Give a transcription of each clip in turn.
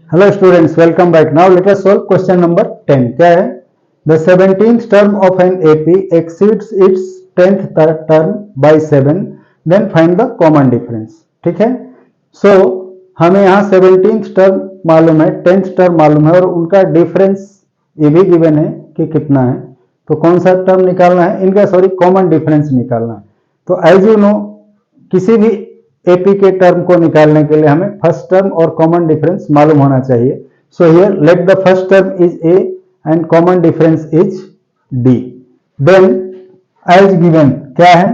Hello students, welcome back. Now let us solve question number 10. क्या है? The 17th term of an AP exceeds its 10th term by 7. Then find the common difference. ठीक है? So हमें यहाँ 17th term मालूम है, 10th term मालूम है और उनका डिफरेंस ये भी गिवन है कि कितना है. तो कौन सा टर्म निकालना है? इनका कॉमन डिफरेंस निकालना है. तो एज यू नो किसी भी एपी के टर्म को निकालने के लिए हमें फर्स्ट टर्म और कॉमन डिफरेंस मालूम होना चाहिए. So here let the first term is A and common difference is D. Then as given क्या है?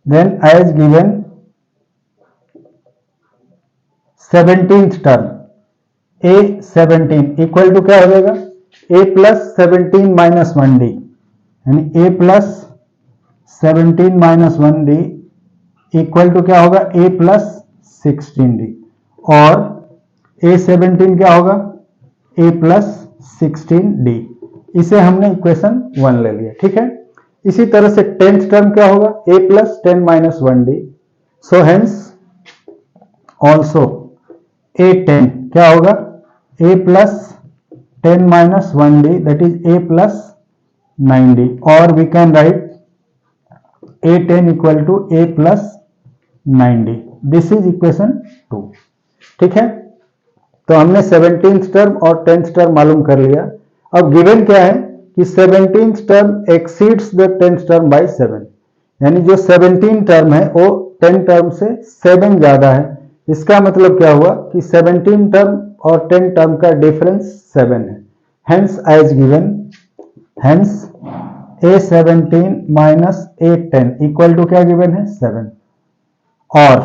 Then as given 17th term A 17 equal to क्या हो जाएगा? ए प्लस 17 माइनस 1 डी, यानी A plus 17 minus 1 D equal to क्या होगा? A plus 16d. और a17 क्या होगा? a plus 16d. इसे हमने इक्वेशन 1 ले लिया. ठीक है. इसी तरह से 10th टर्म क्या होगा? a plus 10 minus 1d. So hence also a10 क्या होगा? a plus 10 minus 1d that is a plus 9d. और we can write a10 equal to a plus 9d. This is equation 2. ठीक है. तो हमने 17th term और 10th term मालूम कर लिया. अब गिवन क्या है कि 17th term exceeds the 10th term by 7, यानी जो 17 टर्म है वो 10 टर्म से 7 ज्यादा है. इसका मतलब क्या हुआ कि 17 टर्म और 10 टर्म का डिफरेंस 7 है. Hence as given, hence a17 minus a10 equal to क्या गिवन है? 7. और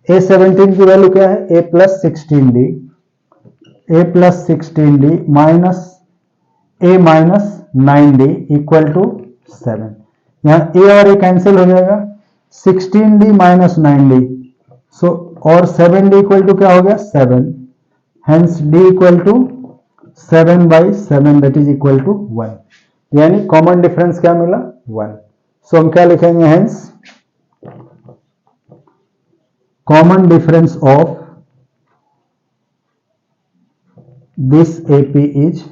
a17 की वैल्यू क्या है? a plus 16d, a plus 16d minus a minus 9d equal to 7. यहाँ a और a कैंसिल हो जाएगा. 16d माइनस 9d, सो और 7d इक्वल टू क्या हो गया? 7. Hence d equal to 7 by 7 that is equal to 1. यानी कॉमन डिफरेंस क्या मिला? 1. सो हम क्या लिखेंगे? Hence common difference of this AP is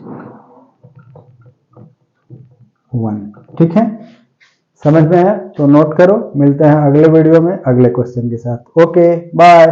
1. ठीक है. समझ में आया? तो नोट करो. मिलते हैं अगले वीडियो में अगले क्वेश्चन के साथ. Okay, bye.